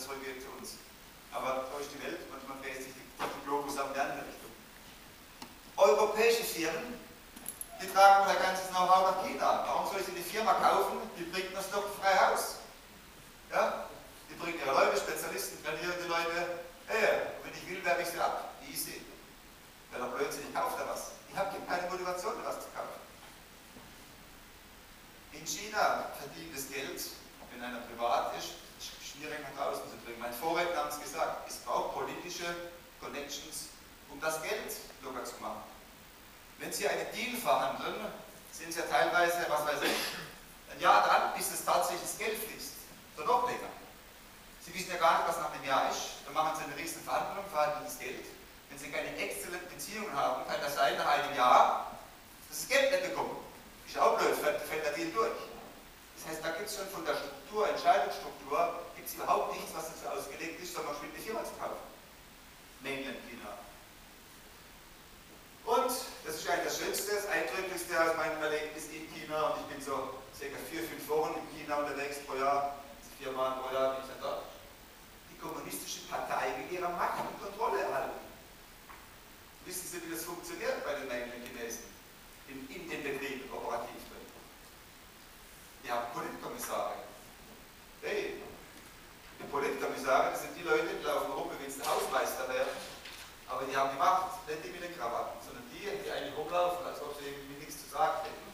zurückgeht zu uns. Aber durch die Welt, manchmal dreht sich die Globus in die andere Richtung. Europäische Firmen, die tragen unser ganzes Know-how nach China. Warum soll ich die Firma kaufen? Die bringt das doch frei Haus. Ja? Die bringen ihre Leute, Spezialisten, trainieren die Leute. Hey, wenn ich will, werbe ich sie ab. Easy. Wenn er blödsinnig kauft er was. Ich habe keine Motivation, was zu kaufen. In China verdient das Geld, wenn einer privat ist, schwierig nach draußen zu bringen. Mein Vorredner hat es gesagt, es braucht politische Connections, um das Geld locker zu machen. Wenn Sie einen Deal verhandeln, sind Sie ja teilweise, was weiß ich, ein Jahr dran, bis es tatsächlich das Geld fließt. Oder noch länger. Sie wissen ja gar nicht, was nach einem Jahr ist. Dann machen Sie eine riesen Verhandlung, verhandeln das Geld. Wenn Sie keine exzellente Beziehung haben, kann das sein, nach einem Jahr, dass das Geld nicht bekommt. Ist auch blöd, fällt der Deal durch. Das heißt, da gibt es schon von der Struktur, Entscheidungsstruktur, gibt es überhaupt nichts, was dazu ausgelegt ist, sondern eine Firma zu kaufen. Mainland China. Und, das ist eigentlich das Schönste, das Eindrücklichste aus meinem Erlebnis in China, und ich bin so ca. 4-5 Wochen in China unterwegs pro Jahr, 4 Mal pro Jahr bin ich dann dort. Die kommunistische Partei will ihre Macht und Kontrolle erhalten. Wissen Sie, wie das funktioniert bei den Mainland Chinesen? In den Betrieben operativ drin. Die haben Politkommissare. Hey, die Politkommissare, das sind die Leute, die laufen rum, wie wenn sie Hausmeister wären, aber die haben die Macht, nicht die mit den Krawatten, sondern die eigentlich rumlaufen, als ob sie irgendwie nichts zu sagen hätten.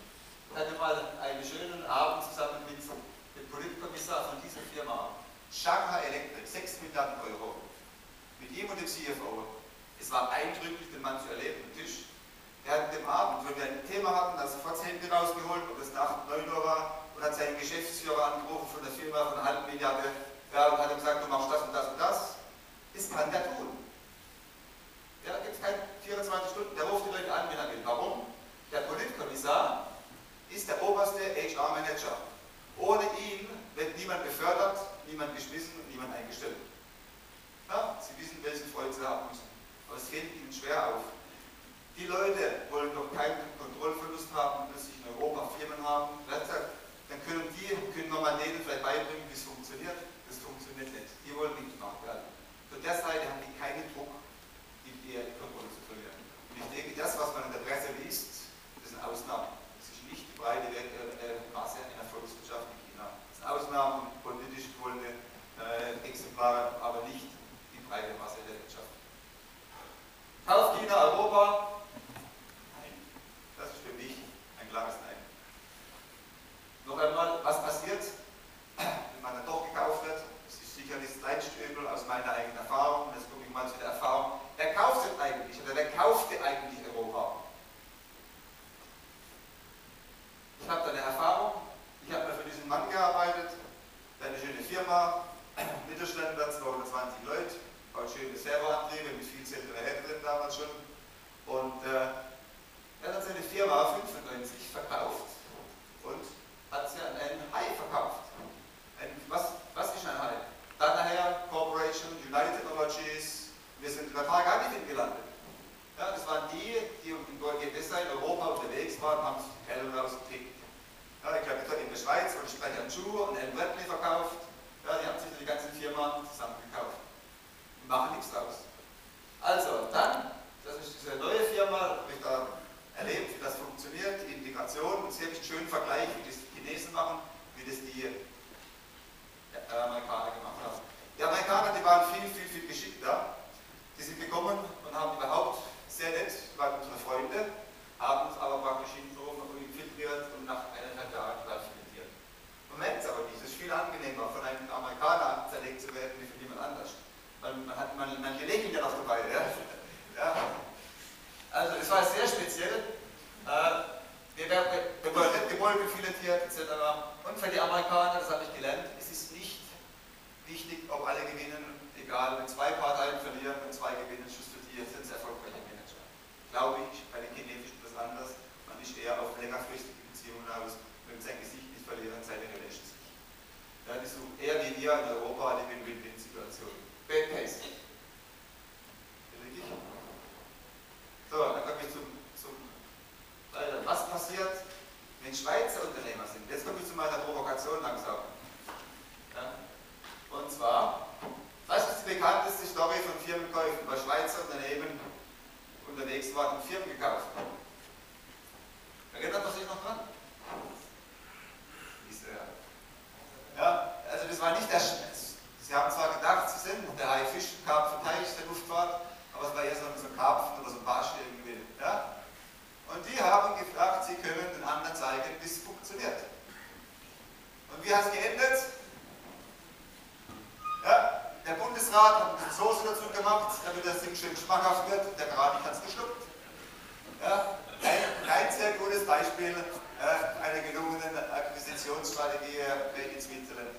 Ich hatte mal einen schönen Abend zusammen mit dem Politkommissar von dieser Firma, Shanghai Electric, 6 Milliarden Euro, mit ihm und dem CFO. Es war eindrücklich, den Mann zu erleben am Tisch. Während dem Abend, wenn wir ein Thema hatten, hat er sofort das Handy rausgeholt, ob es nach 9 Uhr war, und hat seinen Geschäftsführer angerufen von der Firma von einer halben Milliarde, und hat ihm gesagt, du machst das und das und das. Das kann der tun. Der gibt es keine 24 Stunden, der ruft die Leute an, wenn er will. Warum? Der Politkommissar ist der oberste HR-Manager. Ohne ihn wird niemand befördert, niemand geschmissen und niemand eingestellt. Ja, Sie wissen, welche Freude Sie haben müssen. Aber es fällt Ihnen schwer auf. Die Leute wollen doch keinen Kontrollverlust haben, dass sich in Europa Firmen haben. Dann können wir mal denen vielleicht beibringen, wie es funktioniert. Das funktioniert nicht. Die wollen nicht gemacht werden. Von der Seite haben die keinen Druck, die Kontrolle zu verlieren. Und ich denke, das, was man in der Presse liest, das sind Ausnahmen. Das ist nicht die breite Masse in der Volkswirtschaft in China. Das sind Ausnahmen, politisch wollende Exemplare, aber nicht die breite Masse der Wirtschaft. Kauft China Europa? Nein. Das ist für mich ein klares Nein. Noch einmal, was passiert, wenn man dann doch gekauft wird? Das ist sicher nicht das kleinste Übel aus meiner eigenen Erfahrung. Jetzt gucke ich mal zu der Erfahrung. Wer kauft denn eigentlich, oder wer kaufte eigentlich Europa? Ich habe da eine Erfahrung. Ich habe mal für diesen Mann gearbeitet. Eine schöne Firma, Mittelständler, 220 Leute, baut schöne Servoantriebe mit viel Zentrale drin damals schon. Und er hat seine Firma 95 verkauft und hat sie an einen Hai verkauft. Was ist ein Hai? Danaher Corporation, United Technologies, wir sind in der Target gelandet. Ja, das waren die im Gewässer in Europa unterwegs waren, haben sich die Kellen rausgekriegt. Ja, ich glaube, in der Schweiz und Sprecher Schuh und Helm Bradley verkauft. Ja, die haben sich die ganze Firma zusammen gekauft. Die machen nichts draus. Also, dann, das ist diese neue Firma, habe ich da erlebt, wie das funktioniert, die Integration, und Sie haben einen schönen Vergleich, wie das die Chinesen machen, wie das die Amerikaner gemacht haben. Die Amerikaner, die waren viel geschickter. Die sind gekommen und haben überhaupt sehr nett, waren unsere Freunde, haben uns aber praktisch hintenrum noch infiltriert und nach 1,5 Jahren filetiert. Man merkt es aber nicht, es ist viel angenehmer, von einem Amerikaner zerlegt zu werden, wie von jemand anders. Manche lächeln ja noch dabei. Ja? Ja. Also, es war sehr speziell. Wir wurden nicht gewollt, filetiert, etc. Und für die Amerikaner, das habe ich gelernt, es ist nicht wichtig, ob alle gewinnen, egal, wenn 2 Parteien verlieren und 2 gewinnen, Schuss für die, sind es erfolgreiche Manager. Glaube ich, bei den Chinesischen ist das anders. Man ist eher auf längerfristige Beziehungen aus, wenn sein Gesicht nicht verlieren, seine Relation sich. Ja, die suchen eher wie wir in Europa die Win-Win-Win-Situation. Bad Case. So, dann komme ich zum was passiert, wenn Schweizer Unternehmer sind. Jetzt komme ich zu meiner Provokation langsam. Ja? Und zwar, unterwegs waren und Firmen gekauft haben. Erinnert man sich noch dran? Ja, also das war nicht der Schmerz. Sie haben zwar gedacht, sie sind der Haifisch-Karpfenteich der Luftfahrt, aber es war eher so ein Karpfen oder so ein Barsch irgendwie. Ja? Und die haben gefragt, sie können den anderen zeigen, wie es funktioniert. Und wie hat es geendet? Ja, der Bundesrat hat eine Soße dazu gemacht, damit das Ding schön schmackhaft wird. Der Kranich hat es geschluckt. Ja, ein sehr gutes Beispiel einer gelungenen Akquisitionsstrategie in Switzerland.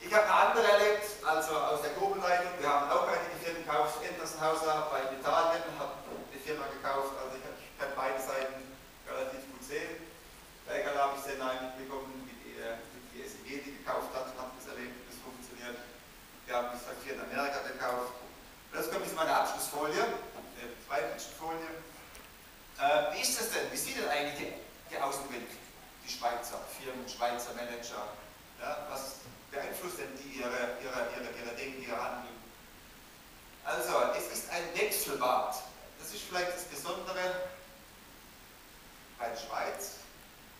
Ich habe eine andere erlebt, also aus der Gruppenleitung. Wir haben auch einige Firmen gekauft. Entersenhauser bei Italien hat eine Firma gekauft. Also ich kann beide Seiten relativ gut sehen. Bei Egal habe ich sehr nahe mitbekommen, wie die SEG die gekauft hat und habe das erlebt, wie das funktioniert. Wir haben, wie gesagt, hier in Amerika gekauft. Und das kommt jetzt meine Abschlussfolie, die zweite Folie. Wie ist das denn? Wie sieht denn eigentlich die Außenwelt, die Schweizer Firmen, Schweizer Manager? Ja, was beeinflusst denn die ihre Dinge, ihr Handeln? Also, es ist ein Wechselbad. Das ist vielleicht das Besondere bei der Schweiz.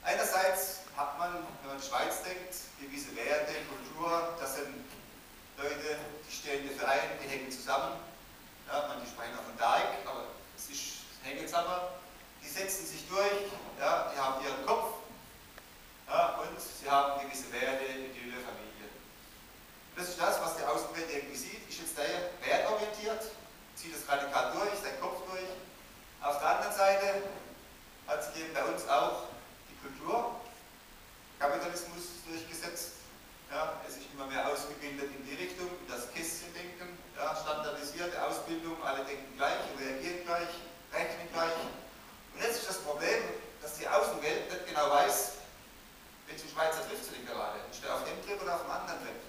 Einerseits hat man, wenn man an die Schweiz denkt, gewisse Werte, Kultur, das sind Leute, die stehen in Vereinen, die hängen zusammen. Ja, manche sprechen auch von Teig, aber es ist hängen zusammen. Die setzen sich durch, ja, die haben ihren Kopf, ja, und sie haben gewisse Werte, Idylle, Familie. Und das ist das, was die Außenwelt irgendwie sieht. Ist jetzt der wertorientiert, zieht das radikal durch, sein Kopf durch. Auf der anderen Seite hat sich eben bei uns auch die Kultur, Kapitalismus durchgesetzt. Ja, es ist immer mehr ausgebildet in die Richtung, in das Kästchendenken, ja, standardisierte Ausbildung, alle denken gleich, reagieren gleich, rechnen gleich. Und jetzt ist das Problem, dass die Außenwelt nicht genau weiß, welchen Schweizer trifft sie denn gerade. Ist der auf dem Trip oder auf dem anderen Trip?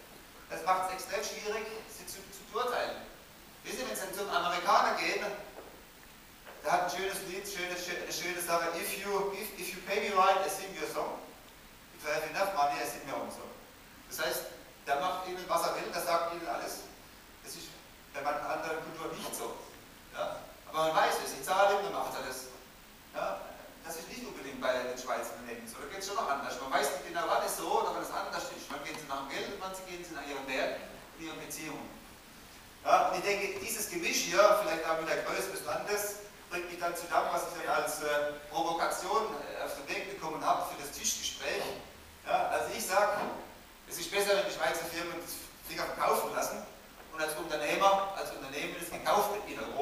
Das macht es extrem schwierig, sie zu beurteilen. Wissen Sie, wenn Sie zum Amerikaner gehen, der hat ein schönes Lied, eine schöne Sache, if you pay me right, I sing your song. If I have enough money, I sing my own song. Das heißt, der macht Ihnen, was er will, der sagt Ihnen alles. Das ist bei manchen anderen Kulturen nicht so. Ja? Aber man weiß es, ich zahle ihm, dann macht er das. Ja? Das ist nicht unbedingt bei den Schweizer Unternehmen so, da geht es schon noch anders. Man weiß nicht genau, wann es so oder wann es anders ist. Wann gehen sie nach dem Geld und wann gehen sie nach ihren Werten und ihren Beziehungen. Ja, und ich denke, dieses Gemisch hier, vielleicht auch mit der Größe des Landes, bringt mich dann zu dem, was ich dann als Provokation auf den Weg bekommen habe für das Tischgespräch. Ja, also ich sage, es ist besser, wenn die Schweizer Firmen das Finger verkaufen lassen und als Unternehmen es gekauft wird in Europa.